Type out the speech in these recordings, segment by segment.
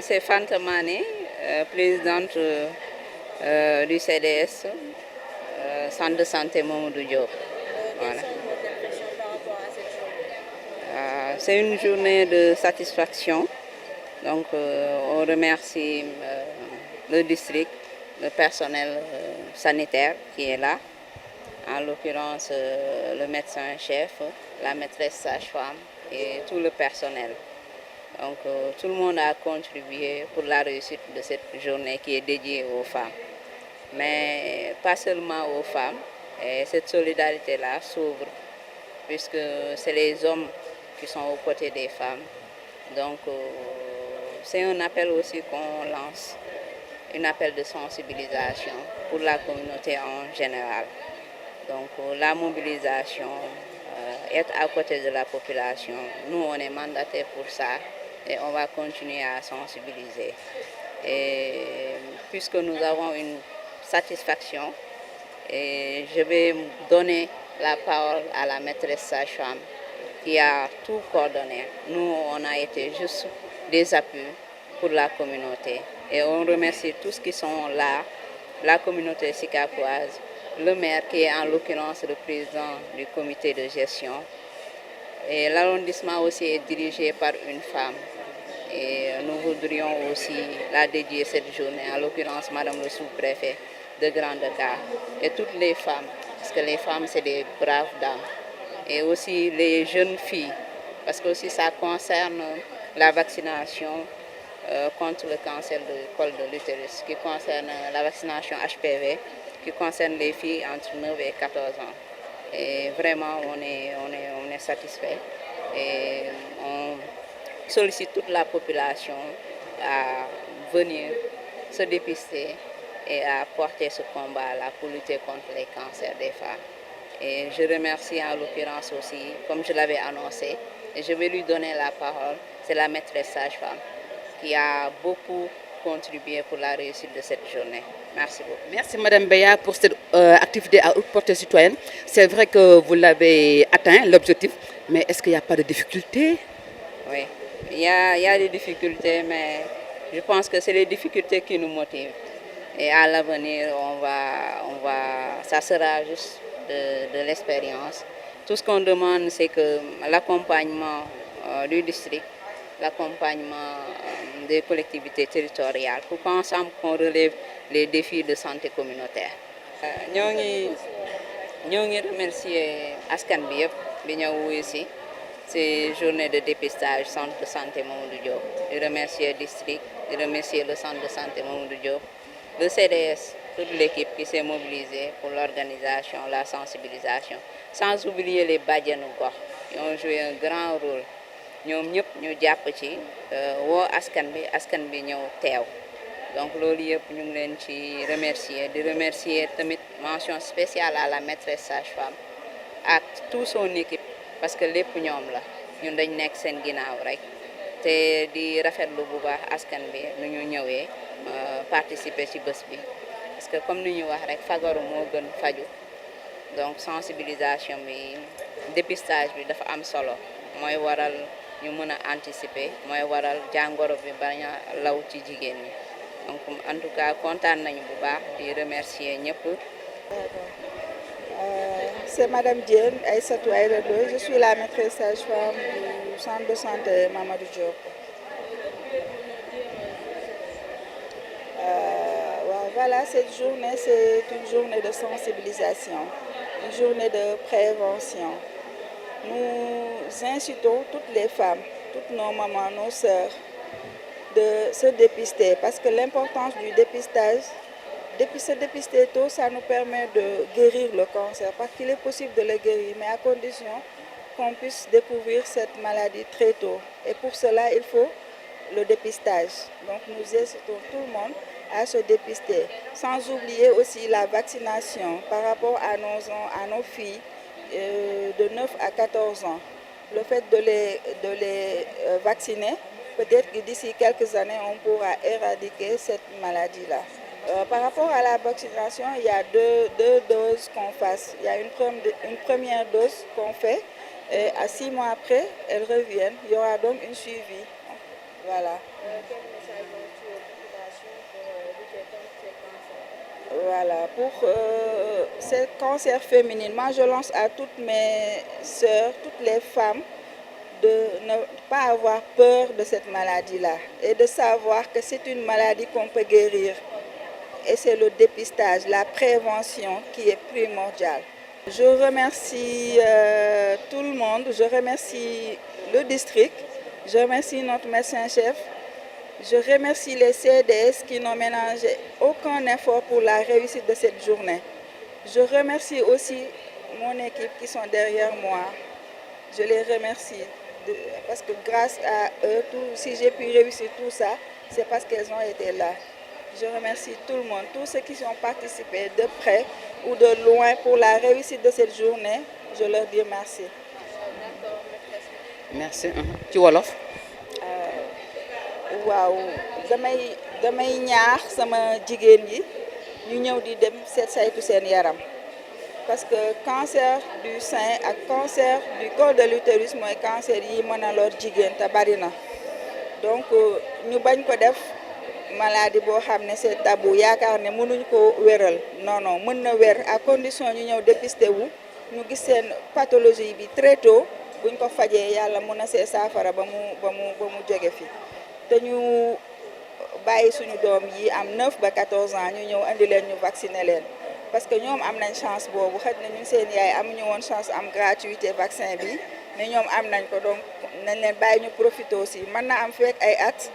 C'est Fanta Mané, présidente du CDS, Centre de santé Mamadou Diop. Voilà. C'est une journée de satisfaction. Donc, on remercie le district, le personnel sanitaire qui est là, en l'occurrence le médecin-chef, la maîtresse sage-femme et tout le personnel. Donc, tout le monde a contribué pour la réussite de cette journée qui est dédiée aux femmes. Mais pas seulement aux femmes, et cette solidarité-là s'ouvre, puisque c'est les hommes qui sont aux côtés des femmes. Donc, c'est un appel aussi qu'on lance, un appel de sensibilisation pour la communauté en général. Donc, la mobilisation, être à côté de la population, nous, on est mandatés pour ça et on va continuer à sensibiliser. Et puisque nous avons une satisfaction, et je vais donner la parole à la maîtresse sage-femme qui a tout coordonné. Nous, on a été juste des appuis pour la communauté. Et on remercie tous qui sont là, la communauté sikapoise, le maire qui est en l'occurrence le président du comité de gestion. Et l'arrondissement aussi est dirigé par une femme. Et nous voudrions aussi la dédier cette journée, en l'occurrence Madame le sous-préfet de Grand Dakar et toutes les femmes, parce que les femmes c'est des braves dames, et aussi les jeunes filles, parce que aussi ça concerne la vaccination contre le cancer du col de l'utérus, qui concerne la vaccination HPV, qui concerne les filles entre 9 et 14 ans. Et vraiment on est satisfait et on sollicite toute la population à venir se dépister et à porter ce combat-là pour lutter contre les cancers des femmes. Et je remercie en l'occurrence aussi, comme je l'avais annoncé, et je vais lui donner la parole, c'est la maîtresse sage-femme qui a beaucoup contribué pour la réussite de cette journée. Merci beaucoup. Merci Madame Beya pour cette activité à haute portée citoyenne. C'est vrai que vous l'avez atteint, l'objectif, mais est-ce qu'il n'y a pas de difficultés? Oui, il y a des difficultés, mais je pense que c'est les difficultés qui nous motivent. Et à l'avenir, ça sera juste de l'expérience. Tout ce qu'on demande, c'est que l'accompagnement du district, l'accompagnement des collectivités territoriales, pour qu'ensemble qu'on relève les défis de santé communautaire. Nous remercier askan bi yëpp bi ñëw wuyu si ces journées de dépistage centre de santé Mamadou Diop. Je remercie le district, je remercie le centre de santé Mamadou Diop, le CDS, toute l'équipe qui s'est mobilisée pour l'organisation, la sensibilisation, sans oublier les badianu gox. Ils ont joué un grand rôle. ñoom ñëpp ñu jàpp ci woo askan bi ñëw teew. Donc loolu yëpp ñu ngi leen ci remercier di remercier tamit mention spéciale à la maîtresse sage-femme ak toute son équipe parce que lépp ñoom la ñun dañ nekk seen ginnaaw rek te di rafetlu bu baax askan bi nu ñu ñëwee participer ci bés bi parce que comme ni ñu wax rek fagaru moo gën faju. Donc sensibilisation bi dépistage bi dafa am solo mooy waral ñu mën a anticiper mooy waral jàngoro bi bañ a law ci jigéen ñi. Donc en tout cas kontaan nañu bu baax di remercier ñëpp. C'est Madame Diène Aïssatou Aïredo, je suis la maîtresse sage-femme du centre de santé Mamadou Diop. Voilà, cette journée c'est une journée de sensibilisation, une journée de prévention. Nous incitons toutes les femmes, toutes nos mamans, nos sœurs, de se dépister parce que l'importance du dépistage, se dépister tôt, ça nous permet de guérir le cancer parce qu'il est possible de le guérir, mais à condition qu'on puisse découvrir cette maladie très tôt. Et pour cela, il faut le dépistage. Donc nous incitons tout le monde à se dépister, sans oublier aussi la vaccination par rapport à nos filles de 9 à 14 ans. Le fait de les vacciner, peut-être que d'ici quelques années, on pourra éradiquer cette maladie-là. Par rapport à la vaccination, il y a deux doses qu'on fasse. Il y a une première dose qu'on fait et à 6 mois après, elles reviennent. Il y aura donc une suivi. Voilà. Quel message Voilà, pour ce cancer féminin, moi je lance à toutes mes sœurs, toutes les femmes, de ne pas avoir peur de cette maladie-là et de savoir que c'est une maladie qu'on peut guérir. Et c'est le dépistage, la prévention qui est primordiale. Je remercie tout le monde, je remercie le district, je remercie notre médecin-chef, je remercie les CDS qui n'ont ménagé aucun effort pour la réussite de cette journée. Je remercie aussi mon équipe qui sont derrière moi. Je les remercie parce que grâce à eux, si j'ai pu réussir tout ça, c'est parce qu'elles ont été là. Je remercie tout le monde, tous ceux qui ont participé de près ou de loin pour la réussite de cette journée. Je leur dis merci. Merci. Ci wolof. waaw damay ñaax sama jigéen yi ñu ñëw di dem seet saytu seen yaram parce que cancer du sein ak cancer du col de l'utérus mooy cancer yi mën a lor jigéen te bari na donc ñu bañ ko def maladie boo xam ne c'est tabou yaakaar ne mënuñ ko wéral non non mën na wér à condition ñu ñëw dépister wu ñu gis seen pathologie bi très tôt buñ ko fajee yàlla mën na see saafara ba mu jóge fi te ñu bàyyi suñu doom yi am 9 ba 14 ans ñu ñëw andi leen ñu vacciner leen parce que ñoom am nañ chance boobu xëy na ñun seen yaay amuñu woon chance am gratuité vaccin bi mais ñoom am nañ ko donc nañ leen bàyyi ñu profité aussi mën na am fekk ay at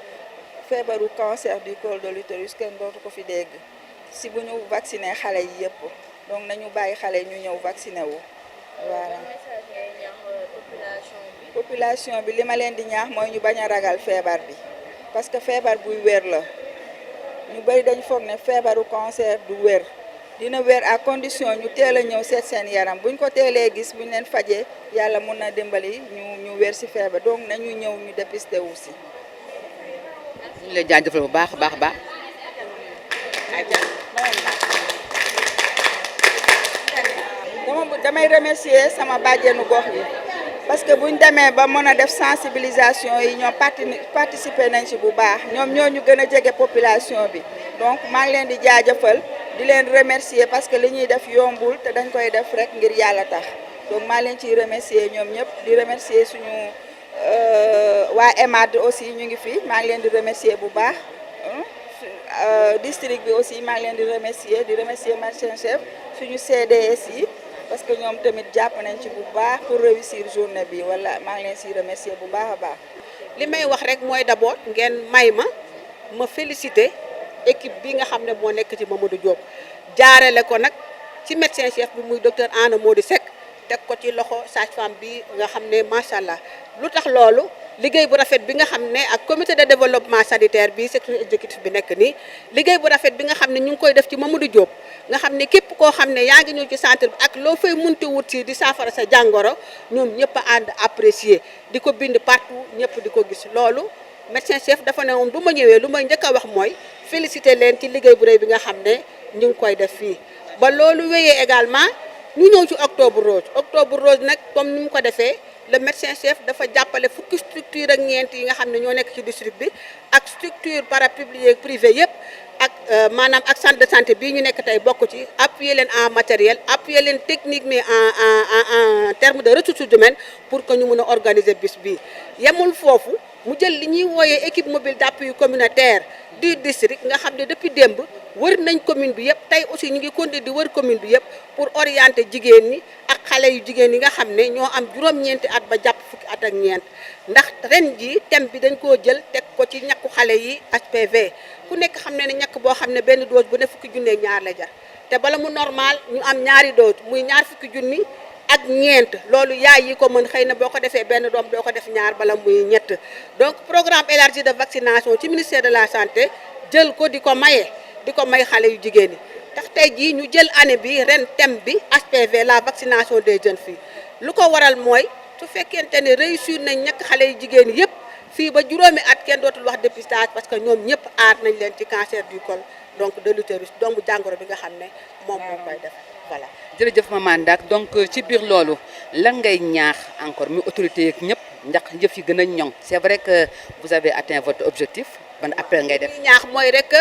feebaru cancer du col de l'utérus kenn dootu ko fi dégg si bu ñu vacciner xale yi yëpp donc nañu bàyyi xale yi ñu ñëw vacciner wu voilà. population bi li ma leen di ñaax mooy ñu bañ a ragal feebar bi parce que feebar buy wér la ñu bari dañ foog ne feebaru cancer du wér dina wér à condition ñu teel a ñëw seet seen yaram buñ ko teelee gis buñ leen fajee yàlla mun na dimbali ñu wér ci feebar donc nañu ñëw ñu dépister wu ci. ñu lay jaajëfal bu baax a baax a baax. damay remercier sama bàjjenu gox yi parce que buñ demee ba mën a def sensibilisation yi ñoom participer nañ ci bu baax ñoom ñoo ñu gën a jege population bi donc maa ngi leen di jaajëfal di leen remercier parce que li ñuy def yombul te dañ koy def rek ngir yàlla tax donc maa leen ciy remercier ñoom ñëpp di remercier suñu waa EMAD aussi ñu ngi fi maa ngi leen di remercier bu baax district bi aussi maa ngi leen di remercier médecin chef suñu CDS yi parce que ñoom tamit jàpp nañ ci bu baax pour réussir journée bi wala maa ngi leen siy remercier bu baax a baax. li may wax rek mooy d'abord ngeen may ma féliciter équipe bi nga xam ne moo nekk ci Mamadou Diop jaarale ko nag ci médecin chef bi muy docteur Anna Mody Seck teg ko ci loxo sage-femme bi nga xam ne macha allah lu tax loolu liggéey bu rafet bi nga xam ne ak comité de développement sanitaire bi secrétaire exécutif bi nekk nii liggéey bu rafet bi nga xam ne ñu ngi koy def ci Mamadou Diop nga xam ne képp koo xam ne yaa ngi ñëw ci centre bi ak loo fay munti wut si di saafara sa jàngoro ñoom ñëpp a ànd apprécier di ko bind partout ñëpp di ko gis loolu médecin chef dafa ne moom du ma ñëwee lu may njëkk a wax mooy féliciter leen ci liggéey bu rëy bi nga xam ne ñu ngi koy def fii ba loolu wéyee également ñu ñëw ci octobre rose nag comme ni mu ko defee le médecin chef dafa jàppale fukki structure ak ñeent yi nga xam ne ñoo nekk ci district bi ak structure parapublique privé yëpp ak maanaam ak centre de santé bii ñu nekk tey bokk ci appuyer leen en matériel appuyer leen technique mais en terme de ressources humaines pour que ñu mën a organiser bis bii yemul foofu mu jël li ñuy wooyee équipe mobile d'appui communautaire du district nga xam ne depuis démb wër nañ commune bi yëpp tey aussi ñu ngi continuer di wër commune bi yëpp pour orienter jigéen ñi ak xale yu jigéen yi nga xam ne ñoo am juróom-ñeenti at ba jàpp fukki at ak ñeent ndax ren jii thème bi dañ koo jël teg ko ci ñàkku xale yi HPV ku nekk xam ne ne ñàkk boo xam ne benn dose bu ne fukki junne ñaar la jar te bala mu normal ñu am ñaari dose muy ñaar fukki junni ak ñeent loolu yaay yi ko mën xëy na boo ko defee benn doom doo ko def ñaar bala muy ñett donc programme élargi de vaccination ci ministère de la santé jël ko di ko may xale yu jigéen ñi tax tey jii ñu jël année bi ren thème bi HPV la vaccination des jeunes filles lu ko waral mooy su fekkente ne réussir nañ ñàkk xale yu jigéen ñi yëpp fii ba juróomi at kenn dootul wax dépistage parce que ñoom ñëpp aar nañ leen ci cancer du col donc de l'utérus doomu jàngoro bi nga xam ne moom moo koy def voilà. jërëjëf Maman Ndak donc ci biir loolu lan ngay ñaax encore muy autorité yeeg ñëpp ndax jëf yi gën a ñoŋ c'est vrai que vous avez atteint votre objectif ban appel ngay def. ñaax mooy rek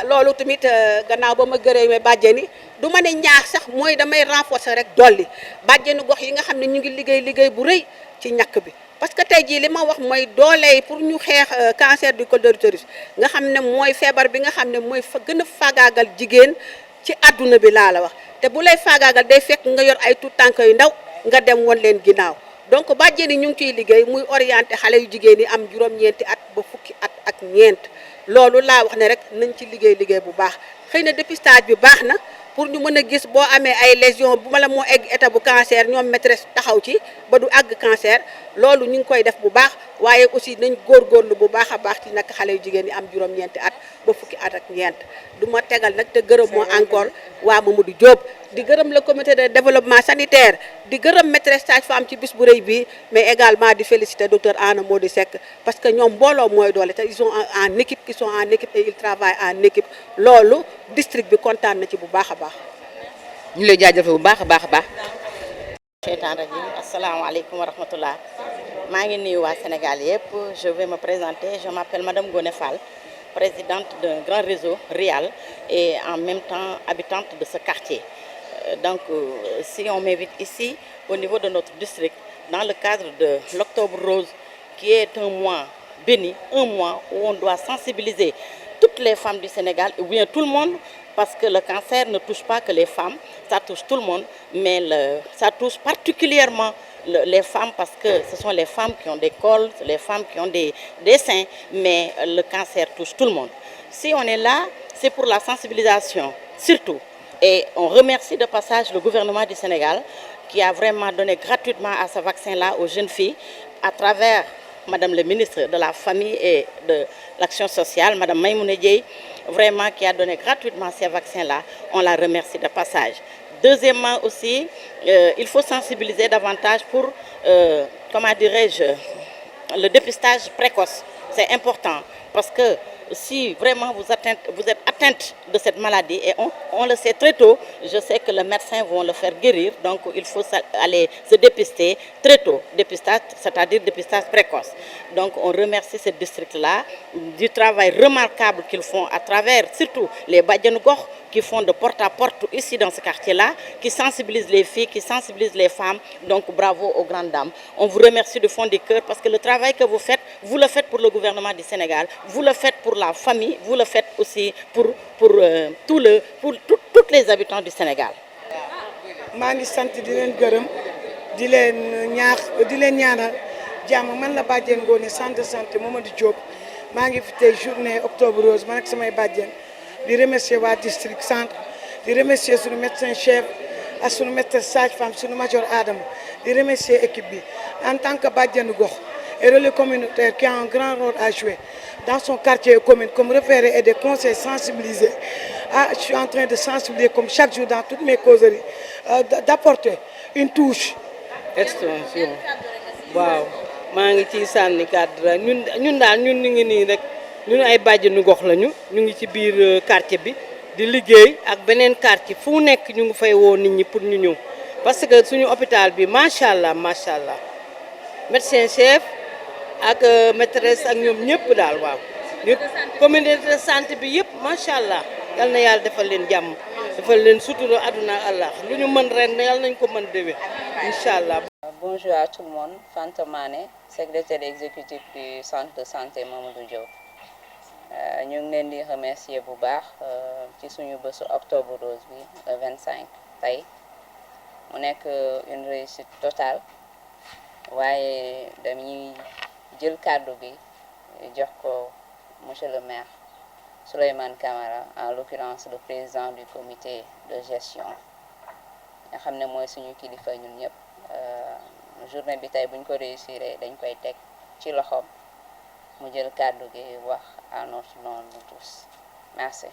loolu tamit gannaaw ba ma gërëmee bàjjeni du ma ne ñaax sax mooy damay renforcer rek dolli bàjjenu gox yi nga xam ne ñu ngi liggéey bu rëy ci ñàkk bi. parce que tey jii li ma wax mooy doole pour ñu xeex cancer du col de l'utérus nga xam ne mooy feebar bi nga xam ne mooy fa gën a faagaagal jigéen ci àdduna bi laa la wax te bu lay faagaagal day fekk nga yor ay tout tànk yu ndaw nga dem won leen ginnaaw donc bàjjen yi ñu ngi ciy liggéey muy orienté xale yu jigéen yi am juróom-ñeenti at ba fukki at ak ñeent loolu laa wax ne rek nañ ci liggéey bu baax xëy na dépistage bi baax na pour ñu mën a gis boo amee ay lésions bu ma la moo egg état bu cancer ñoom maîtresse taxaw ci ba du àgg cancer loolu ñu ngi koy def bu baax waaye aussi nañ góorgóorlu bu baax a baax ci nag xale yu jigéen yi am juróom-ñeenti at ba fukki at ak ñeent du ma tegal nag te gërëm moo encore waa Mamadou Diop di gërëm le comité de développement sanitaire di gërëm maîtresse sage-femme ci bis bu rëy bi mais également di féliciter docteur Anna Mody Seck parce que ñoom mbooloo mooy doole te ils sont en équipe ils sont en équipe et ils travaillent en équipe loolu district bi kontaan na ci bu baax a baax. ñu lay jaajëfal bu baax a baax a baax. Cheytaan rajim asalaamaaleykum wa rahmatullah maa ngi nuyu waa Sénégal yëpp je vais me présenter je m'appelle madame Ngoné Fall présidente d'un grand réseau RIAL et en même temps habitante de ce quartier. Donc si on m'invite ici au niveau de notre district dans le cadre de l'Octobre Rose qui est un mois béni, un mois où on doit sensibiliser toutes les femmes du Sénégal ou bien tout le monde parce que le cancer ne touche pas que les femmes, ça touche tout le monde, mais ça touche particulièrement les femmes parce que ce sont les femmes qui ont des cols, les femmes qui ont des seins, mais le cancer touche tout le monde. Si on est là, c'est pour la sensibilisation, surtout. Et on remercie de passage le gouvernement du Sénégal qui a vraiment donné gratuitement à ce vaccin-là aux jeunes filles à travers Madame le ministre de la Famille et de l'Action sociale, Madame Maïmouna Dièye, vraiment qui a donné gratuitement ces vaccins-là. On la remercie de passage. Deuxièmement aussi, il faut sensibiliser davantage pour, comment dirais-je, le dépistage précoce. C'est important parce que si vraiment vous êtes atteinte de cette maladie et on le sait très tôt, je sais que les médecins vont le faire guérir, donc il faut aller se dépister très tôt, dépistage, c'est-à-dire dépistage précoce. Donc on remercie ce district-là du travail remarquable qu'ils font à travers surtout les Badianou Gox qui font de porte à porte ici dans ce quartier-là, qui sensibilisent les filles, qui sensibilisent les femmes, donc bravo aux grandes dames. On vous remercie du fond du cœur parce que le travail que vous le faites pour le gouvernement du Sénégal, vous le faites pour la famille, vous le faites aussi pour tous les habitants du Sénégal. maa ngi sant di leen gërëm di leen ñaanal jàmm man la bàjjen Ngoné centre de santé Mamadou Diop maa ngi fi tey journée Octobre Rose man ak samay bàjjen di remercier waa district centre di remercier suñu médecin chef ak suñu maîtresse sage-femme suñu major Adama di remercier équipe bi en tant que bàjjenu gox et relais communautaire qui a un grand rôle à jouer dans son quartier et commune comme référé et des conseils sensibilisés. Je suis en train de sensibiliser comme chaque jour dans toutes mes causeries, d'apporter une touche. Extension waaw maa ngi ciy sànni kàddu rek ñun daal ñun ñu ngi nii rek ñun ay bàjjenu gox lañu ñu ngi ci biir quartier bi di liggéey ak beneen quartier fu nekk ñu ngi fay woo nit ñi pour ñu ñëw parce que suñu hôpital bi macha allah médecin chef ak maîtresse ak ñoom ñëpp daal waaw ñëpp communauté de santé bi yëpp macha allah yal na yàlla defal leen jàmm defal leen sutura àdduna ak Allah lu ñu mën ren yal nañ ko mën déwén incha allah. Bonjour à tout le monde, Fanta Mané, secrétaire exécutif du centre de santé Mamadou Diop. Ñu ngi leen di remercier bu baax ci suñu bésu Octobre Rose bi le 25 tey mu nekk une réussite totale waaye dañuy jël kàddu bi jox ko monsieur le maire Souleymane Camara, en l'occurrence le président du comité de gestion nga xam ne mooy suñu kilifa ñun ñëpp journée bi tey buñ ko réussir dañ koy teg ci loxoom mu jël kàddu gi wax à notre nom de tous merci.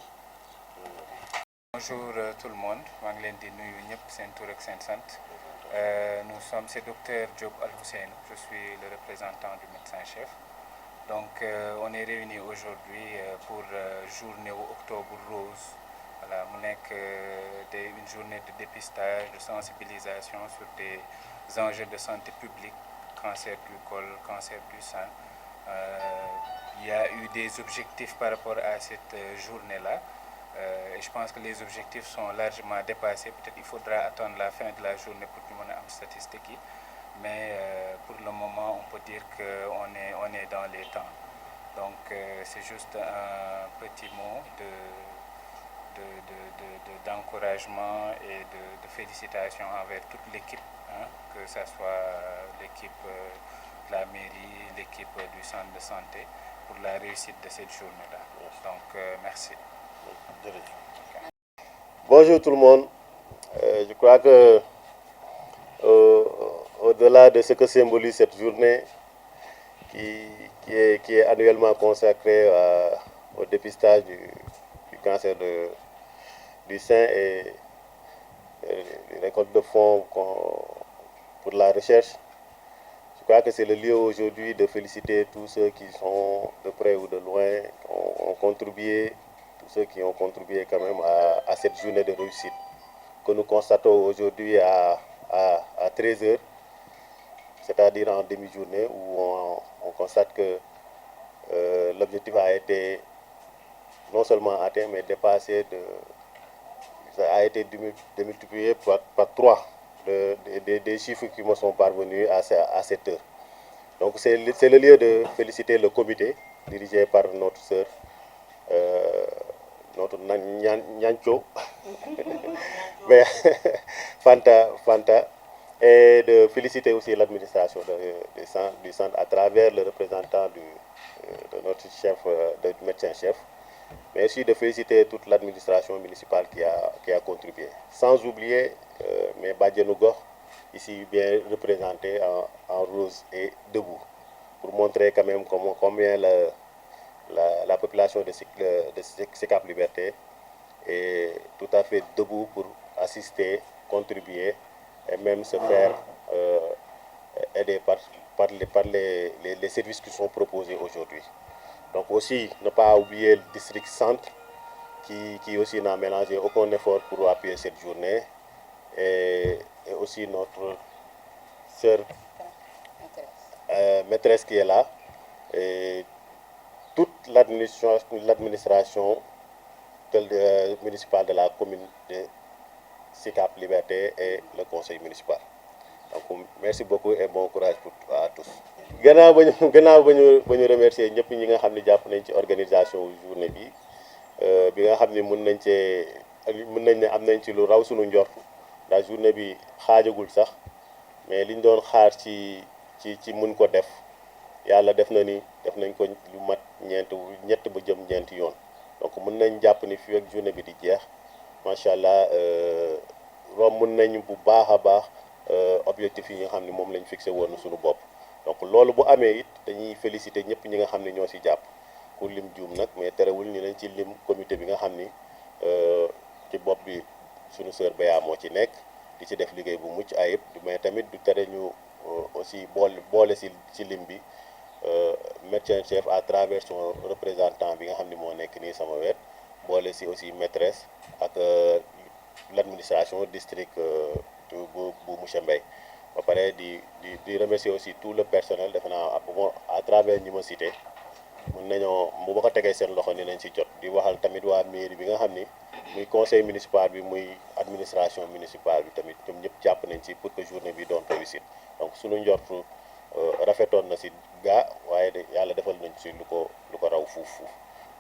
Bonjour tout le monde maa ngi leen di nuyu ñëpp seen tur ak seen sant c'est docteur Diop Al Hussein, je suis le représentant du médecin chef. Donc on est réunis aujourd'hui pour journée au Octobre Rose. Voilà, mu nekk une journée de dépistage, de sensibilisation sur des enjeux de santé publique, cancer du col, cancer du sein, Il y a eu des objectifs par rapport à cette journée-là. Et je pense que les objectifs sont largement dépassés. Peut-être qu'il faudra attendre la fin de la journée pour que l'on ait une statistique. Mais pour le moment, on peut dire qu'on est dans les temps. Donc c'est juste un petit mot d'encouragement et de félicitations envers toute l'équipe, hein, que ce soit l'équipe de la mairie, l'équipe du centre de santé, pour la réussite de cette journée-là. Donc merci. Bonjour tout le monde. Je crois que au-delà de ce que symbolise cette journée qui est annuellement consacrée au dépistage du cancer du sein et une récolte de fonds pour la recherche, je crois que c'est le lieu aujourd'hui de féliciter tous ceux qui sont de près ou de loin, ont contribué, tous ceux qui ont contribué quand même à cette journée de réussite que nous constatons aujourd'hui à 13h, c'est-à-dire en demi-journée, où on constate que l'objectif a été non seulement atteint, mais dépassé, ça a été démultiplié par 3 des chiffres qui me sont parvenus à cette heure. Donc c'est le lieu de féliciter le comité dirigé par notre sœur, notre Nyancho, Fanta, et de féliciter aussi l'administration du centre à travers le représentant de notre chef, de médecin-chef, mais aussi de féliciter toute l'administration municipale qui a contribué. Sans oublier mes Badjanougor, ici bien représentés en rose et debout, pour montrer quand même combien la population de Sicap Liberté est tout à fait debout pour assister, contribuer et même se faire aider par les services qui sont proposés aujourd'hui. Donc aussi, ne pas oublier le district centre qui aussi n'a mélangé aucun effort pour appuyer cette journée, et aussi notre sœur maîtresse qui est là, et toute l'administration municipale de la commune de Sicap Liberté et le conseil municipal. Donc merci beaucoup et bon courage à tous. gannaaw ba ñu remercier ñëpp ñi nga xam ne jàpp nañ ci organisation journée bi nga xam ne mën nañ ne am nañ ci lu raw suñu njort ndax journée bi xaajagul sax, mais liñ doon xaar ci mën ko def yàlla def na ni def nañ ko lu mat ñett ba jëm ñeenti yoon. Donc mën nañ jàpp ni fii ak journée bi di jeex macha allah romb nañ bu baax a baax objectif yi nga xam ne moom lañ fixé woon suñu bopp. Donc loolu bu amee it dañuy féliciter ñëpp ñi nga xam ne ñoo ci jàpp, ku lim juum nag, mais terewul ni lañ ci lim comité bi nga xam ni ci bopp bi suñu sœur Béya moo ci nekk di ci def liggéey bu mucc ayib, mais tamit du tere ñu aussi boole ci lim bi médecin chef à travers son représentant bi nga xam ni moo nekk nii sama wet, boole ci aussi maîtresse ak l'administration district bu monsieur Mbaye. Ba pare di remercier aussi tout le personnel, defe naa à travers ñi ma cité mën nañoo bu ma ko tegee seen loxo ni nañ ci jot. Di waxal tamit waa mairie bi nga xam ni muy conseil municipal bi muy administration municipale bi tamit ñoom ñëpp jàpp nañ ci pour que journée bi doon réussite. Donc suñu njortu rafetoon na ci gaa, waaye de yàlla defal nañ ci lu ko raw fuuf.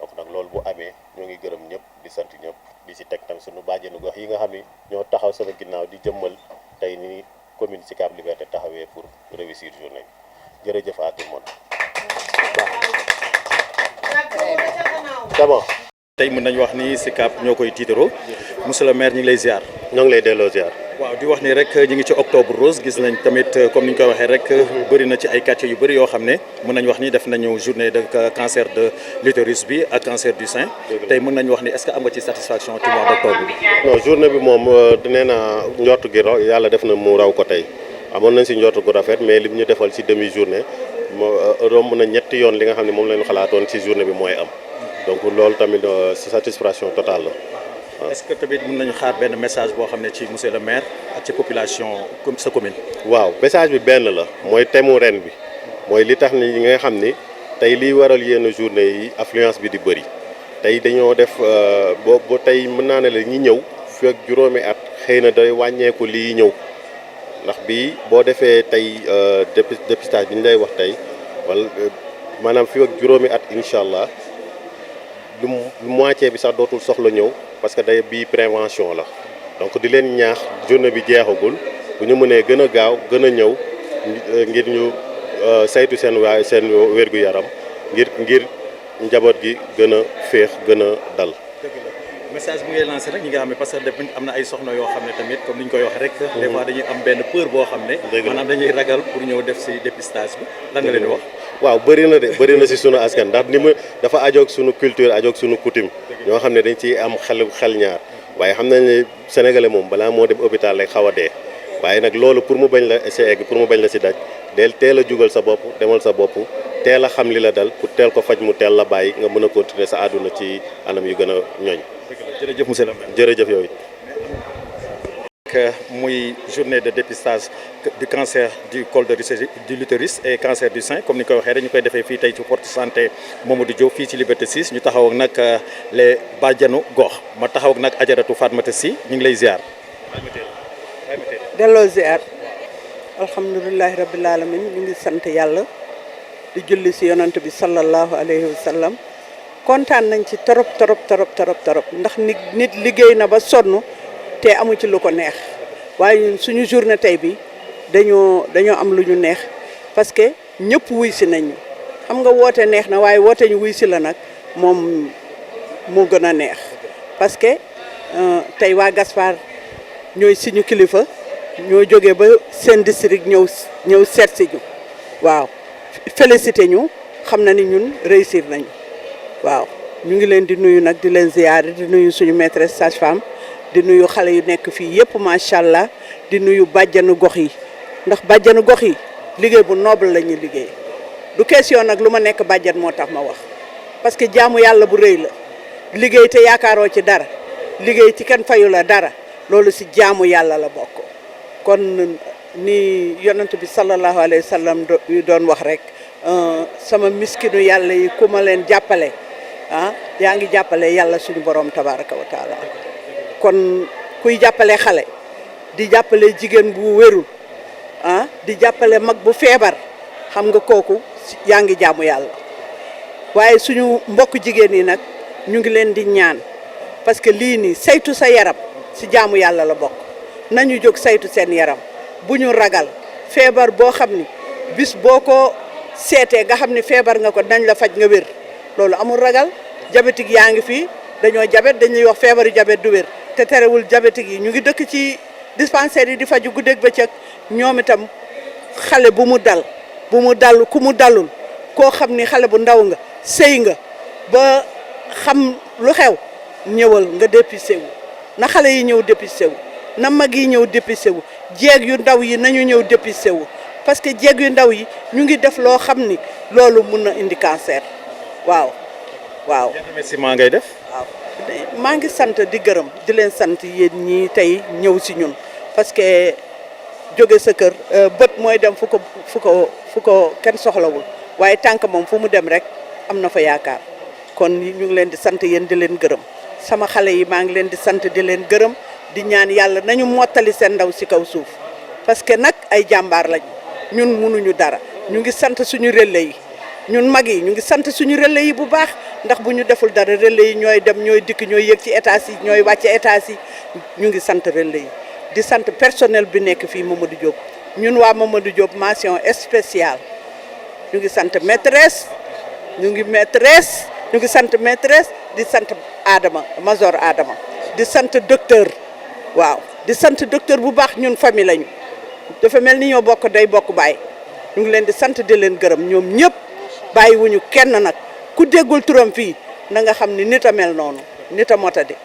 Donc nag loolu bu amee ñoo ngi gërëm ñëpp di sant ñëpp, di ci teg tamit suñu bàjjenu gox yi nga xam ni ñoo taxaw sama ginnaaw di jëmmal tey ni commune Sicap Liberté taxawee pour réussir journée bi. Jërëjëf à tout le monde. C'est bon. tey mën nañu wax ni Sicap ñoo koy tiitaroo. Monsieur le maire ñu ngi lay ziar. ñoo ngi lay delloo ziar. waaw di wax ni rek ñu ngi ci octobre rose, gis nañ tamit comme ni ñu koy waxee rek bëri na ci ay quartiers yu bëri yoo xam ne mën nañu wax ni def nañu journée de cancer de l'utérus bi ak cancer du sein. tey mën nañu wax ni est-ce que am nga ci satisfaction ci mois d'octobre bi. Non, journée bi moom nee naa njort gi yàlla def na mu raw ko tey. Amoon nañ ci njort gu rafet, mais li ñu defal ci demi journée romb na ñetti yoon li nga xam ne moom lañu xalaatoon ci journée bi mooy am. Donc loolu tamit satisfaction totale la. Est-ce que tamit mën nañu xaar benn message boo xam ne ci monsieur le maire ak ci population comme sa commune. waaw message bi benn la, mooy thème ren bi mooy li tax ni ñi nga xam ni tey liy waral yenn journée yi affluence bi di bëri tey dañoo def boo tey mën naa ne la ñi ñëw fi ak juróomi at xëy na day wàññeeku lii ñëw ndax bii boo defee tey dépistage bi ñu lay wax tey wala maanaam fi ak juróomi at incha allah lu moitié bi sax dootul soxla ñëw parce que day bii prévention la donc di leen ñaax journée bi jeexagul bu ñu mënee gën a gaaw gën a ñëw ngir ñu saytu seen wér-gu-yaram ngir njaboot gi gën a féex gën a dal. message bi ngay lancé rek ñi nga xam ne parce que depuis am na ay soxna yoo xam ne tamit comme ni ñu koy wax rek. des fois dañuy am benn peur boo xam ne. maanaam dañuy ragal pour ñëw def ci dépistage bi lan nga leen di wax. waaw bëri na de bëri na ci sunu askan ndax ni mu dafa ajoog sunu culture ajoog sunu coutume ñoo xam ne dañ ciy am xel ñaar waaye xam nañ ne sénégalais moom balaa moo dem hôpital rek xaw a dee waaye nag loolu pour mu bañ la ci egg pour mu bañ la ci daj del teel a jugal sa bopp demal sa bopp teel a xam li la dal pour teel ko faj mu teel la bàyyi nga mën a continuer sa àdduna ci anam yu gën a ñooñ. jërëjëf monsieur le maire. jërëjëf yow it. muy journée de dépistage du cancer du col de l'utérus et cancer du sein comme ni koy waxee rek ñu koy defee fii tey ci porte santé Mamadou Diop fii ci Liberté 6 ñu taxaw ak nag les bàjjanu gox ma taxaw ak nag Ajaratu Fatmata Sy ñu ngi lay ziar. delloo ziar alhamdulilahi rabbil alamin ñu ngi sant yàlla di julli si yonant bi sallallahu alayhi wa sallam kontaan nañ ci torop ndax nit liggéey na ba sonn te amu ci lu ko neex waaye ñun suñu journée tey bi dañoo am lu ñu neex parce que ñëpp wuy si nañu xam nga woote neex na waaye woote ñu wuy si la nag moom moo gën a neex parce que tey waa Gaspard ñooy suñu kilifa ñoo jógee ba seen district ñëw seet si ñu waaw félicité ñu xam na ni ñun réussir nañu waaw ñu ngi leen di nuyu nag di leen ziyaare di nuyu suñu maîtresse sage-femme di nuyu xale yu nekk fii yëpp macha allah di nuyu bàjjanu gox yi ndax bàjjanu gox yi liggéey bu noble la ñuy liggéey du question nag lu ma nekk bàjjan moo tax ma wax parce que jaamu yàlla bu rëy la liggéey te yaakaaroo ci dara liggéey ci kenn fayu la dara loolu si jaamu yàlla la bokk kon ni yonent bi sallallahu alayhi wa sallam doon wax rek sama miskinu yàlla yi ku ma leen jàppale yaa ngi jàppale yàlla suñu borom tabaraka wa taala kon kuy jàppale xale di jàppale jigéen bu wérul di jàppale mag bu feebar xam nga kooku yaa ngi jaamu yàlla waaye suñu mbokk jigéen yi nag ñu ngi leen di ñaan parce que lii nii saytu sa yaram si jaamu yàlla la bokk nañu jóg saytu seen yaram bu ñu ragal feebar boo xam ni bis boo ko seetee nga xam ni feebar nga ko dañ la faj nga wér loolu amul ragal diabétique yaa ngi fii dañoo jabet dañuy wax feebaru jabet du wér te terewul diabétique yi ñu ngi dëkk ci dispensaire yi di faju guddeeg bëccëg ñoom itam xale bu mu dal ku mu dalul koo xam ni xale bu ndaw nga sëy nga ba xam lu xew ñëwal nga dépisté wu na xale yi ñëw dépisté wu na mag yi ñëw dépisté wu jeeg yu ndaw yi nañu ñëw dépisté wu parce que jeeg yu ndaw yi ñu ngi def loo xam ni loolu mun na indi cancer waaw. remerciement ngay def. waaw maa ngi sant di gërëm di leen sant yéen ñi tey ñëw si ñun parce que jóge sa kër bët mooy dem fu ko kenn soxlawul waaye tànk moom fu mu dem rek am na fa yaakaar kon ñu ngi leen di sant yéen di leen gërëm sama xale yi maa ngi leen di sant di leen gërëm di ñaan yàlla nañu mottali seen ndaw si kaw suuf parce que nag ay jàmbaar lañu ñun mënuñu dara ñu ngi sant suñu relais yi ñun mag yi ñu ngi sant suñu relais yi bu baax ndax bu ñu deful dara relais yi ñooy dem ñooy dikk ñooy yëg ci états yi ñooy wàcce états yi ñu ngi sant relais yi di sant personnel bi nekk fii Mamadou Diop ñun waa Mamadou Diop mention spéciale ñu ngi sant maîtresse ñu ngi sant maîtresse di sant Adama Major Adama di sant docteur waaw di sant docteur bu baax ñun famille lañu dafa mel ni ñoo bokk day bokk baay ñu ngi leen di sant di leen gërëm ñoom ñëpp bàyyiwuñu kenn nag ku déggul turam fii na nga xam ni nit a mel noonu nit a motadi